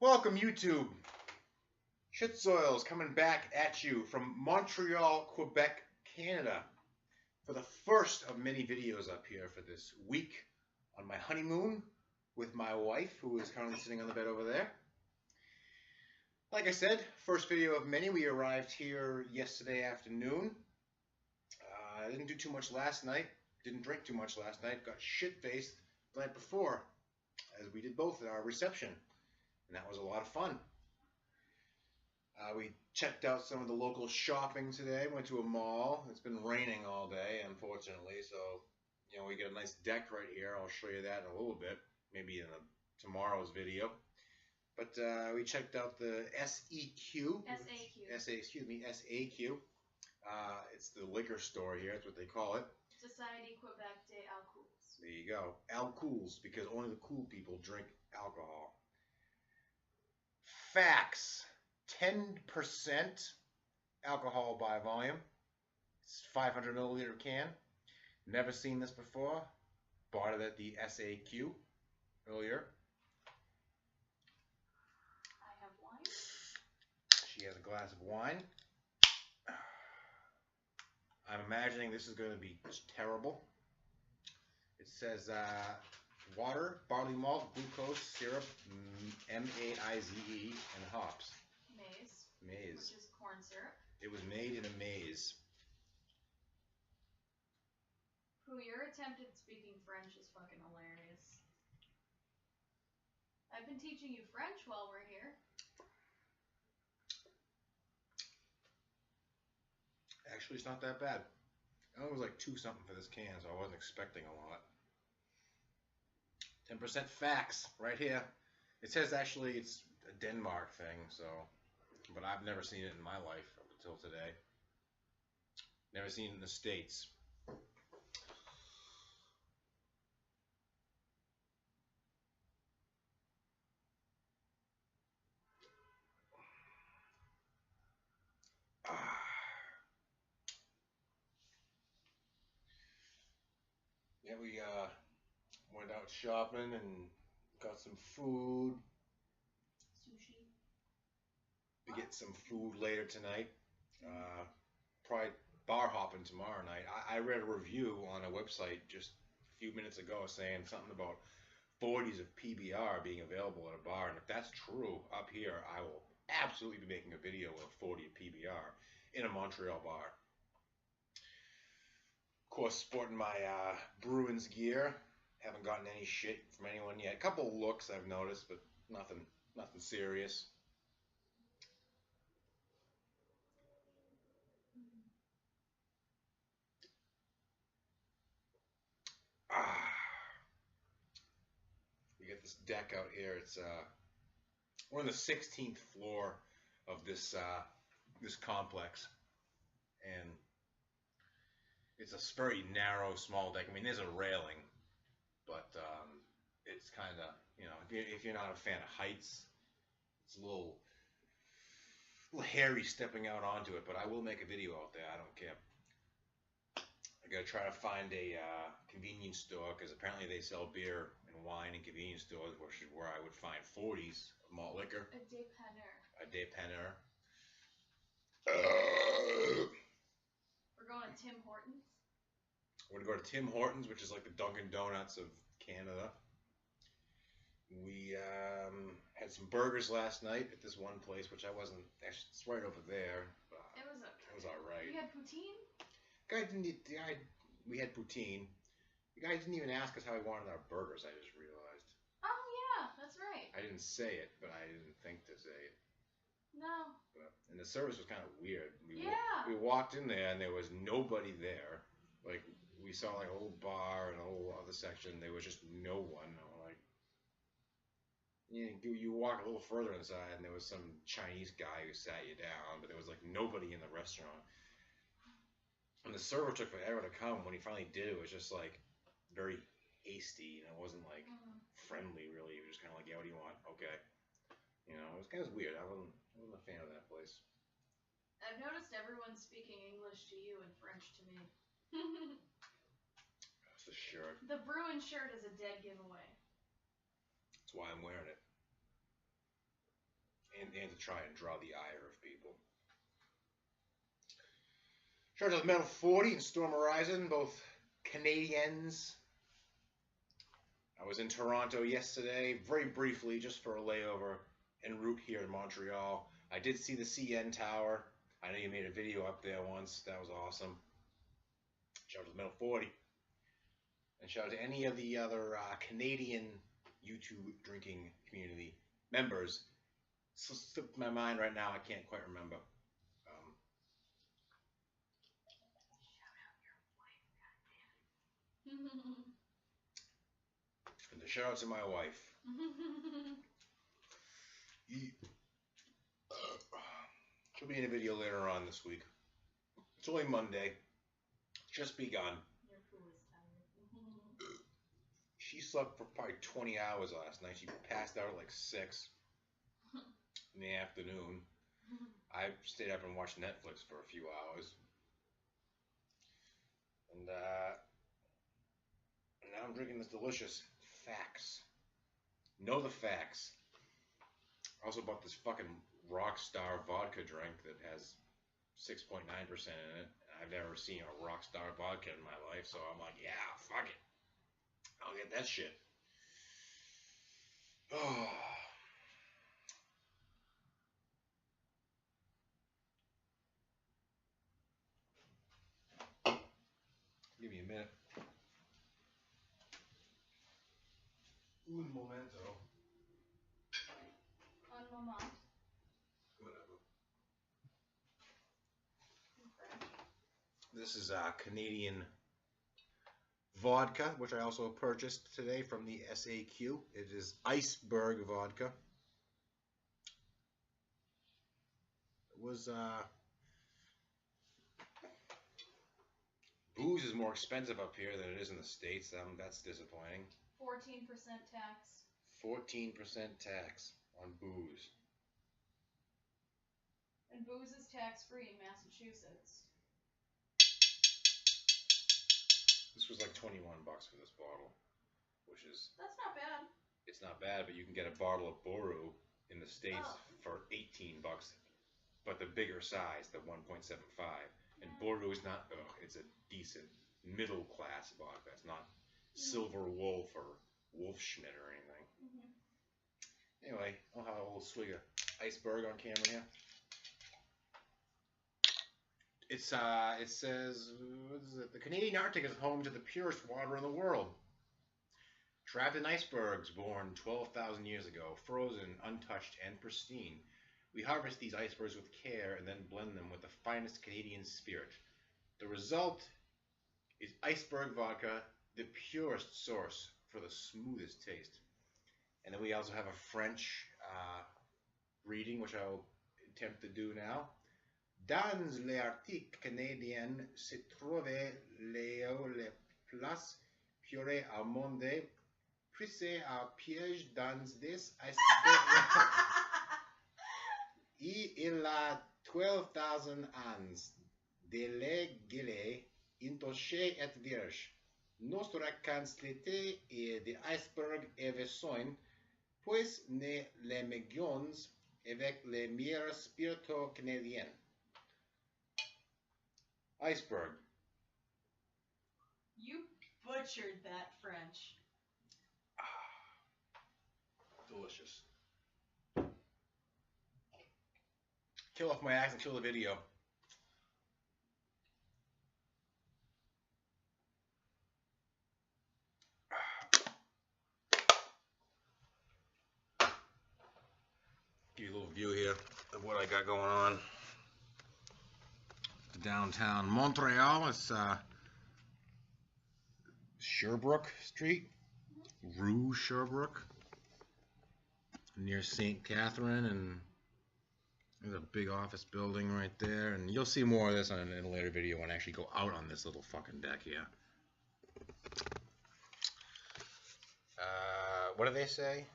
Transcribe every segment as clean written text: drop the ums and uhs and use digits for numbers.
Welcome, YouTube. Shitsoils coming back at you from Montreal, Quebec, Canada, for the first of many videos up here for this week on my honeymoon with my wife, who is currently sitting on the bed over there. Like I said, first video of many. We arrived here yesterday afternoon. I didn't do too much last night. Didn't drink too much last night. Got shit-faced the night before, as we did both at our reception. And that was a lot of fun. We checked out some of the local shopping today. Went to a mall. It's been raining all day, unfortunately. So, we get a nice deck right here. I'll show you that in a little bit, maybe in tomorrow's video. But we checked out the SEQ. SAQ. It's the liquor store here. That's what they call it. Society Quebec des Alcools. There you go. Alcools, because only the cool people drink alcohol. Faxe, 10% alcohol by volume. It's 500 milliliter can. Never seen this before. Bought it at the SAQ earlier. I have wine. She has a glass of wine. I'm imagining this is going to be terrible. It says water, barley malt, glucose, syrup, M-A-I-Z-E, and hops. Maize. Maize. Which is corn syrup. It was made in a maze. Who, your attempt at speaking French is fucking hilarious. I've been teaching you French while we're here. Actually, it's not that bad. It was like 2 something for this can, so I wasn't expecting a lot. 10% Faxe right here. It says actually it's a Denmark thing, so, but I've never seen it in my life up until today. Never seen it in the States. Yeah, we went out shopping and got some food. Sushi. We get some food later tonight. Probably bar hopping tomorrow night. I read a review on a website just a few minutes ago saying something about 40s of PBR being available at a bar. And if that's true up here, I will absolutely be making a video of 40 of PBR in a Montreal bar. Of course, sporting my Bruins gear. Haven't gotten any shit from anyone yet. A couple of looks I've noticed, but nothing serious. We got this deck out here. It's we're on the 16th floor of this this complex, and it's a very narrow, small deck. I mean, there's a railing, but it's kind of, if you're not a fan of heights, it's a little hairy stepping out onto it. But I will make a video out there. I don't care. I gotta try to find a convenience store, because apparently they sell beer and wine in convenience stores, which is where I would find 40s of malt liquor. A dépanneur. A dépanneur. We're going to Tim Hortons. We're gonna go to Tim Hortons, which is like the Dunkin' Donuts of Canada. We had some burgers last night at this one place, which I wasn't. Actually, it's right over there. It was okay. It was all right. You had poutine? We had poutine. The guy didn't even ask us how we wanted our burgers. I just realized. Oh yeah, that's right. I didn't say it, but I didn't think to say it. No. And the service was kind of weird. We Yeah. walked in there and there was nobody there. Like, we saw like a whole bar and a whole other section. There was just no one. Like, you walk a little further inside and there was some Chinese guy who sat you down, but there was like nobody in the restaurant. And the server took forever to come. When he finally did, it was just like very hasty, and it wasn't like friendly really. It was just kind of like, yeah, what do you want? Okay. It was kind of weird. I wasn't a fan of that place. I've noticed everyone's speaking English to you and French to me. That's the shirt. The Bruin shirt is a dead giveaway. That's why I'm wearing it. and to try and draw the ire of people. Shout out to Metal 40 and Storm Horizon, both Canadians. I was in Toronto yesterday, very briefly, just for a layover en route here in Montreal. I did see the CN Tower. I know you made a video up there once. That was awesome. Shout out to Metal 40. And shout out to any of the other Canadian YouTube drinking community members. Slipped my mind right now. I can't quite remember. And the shout out to my wife. She'll be in a video later on this week. It's only Monday. Just begun. Your poo is tired. She slept for probably 20 hours last night. She passed out at like 6 in the afternoon. I stayed up and watched Netflix for a few hours. And now I'm drinking this delicious Faxe. Know the Faxe. I also bought this fucking Rockstar vodka drink that has 6.9% in it. I've never seen a Rockstar vodka in my life, so I'm like, yeah, fuck it. I'll get that shit. Oh. Give me a minute. Un momento. Un moment. Whatever. This is Canadian vodka, which I also purchased today from the SAQ. It is iceberg vodka. It was booze is more expensive up here than it is in the States. That's disappointing. 14% tax. 14% tax on booze. And booze is tax-free in Massachusetts. This was like $21 for this bottle, which is... That's not bad. It's not bad, but you can get a bottle of Boru in the States for $18, but the bigger size, the 1.75. And Boru is not, it's a decent middle-class vodka. It's not Silver Wolf or Wolfschmidt or anything. Anyway, I'll have a little swig of iceberg on camera here. It says, what is it? The Canadian Arctic is home to the purest water in the world. Trapped in icebergs born 12,000 years ago, frozen, untouched, and pristine. We harvest these icebergs with care and then blend them with the finest Canadian spirit. The result is iceberg vodka, the purest source for the smoothest taste. And then we also have a French reading, which I will attempt to do now. Dans l'Arctique canadien se trouve les places pures au monde, puisées à piège dans des icebergs. Il a 12,000 ans de l'égale intoché et vierge. Notre quantité de iceberg est besoin, puis ne les mégions avec les meilleurs spiritueux canadiens. Iceberg. You butchered that French. Delicious. Kill off my accent, kill the video. Give you a little view here of what I got going on. Downtown Montreal. It's Sherbrooke Street, Rue Sherbrooke, near St. Catherine, and there's a big office building right there. And you'll see more of this in a later video when I actually go out on this little fucking deck here. What do they say?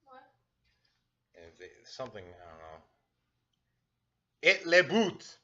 What? Something, I don't know. Et le boot.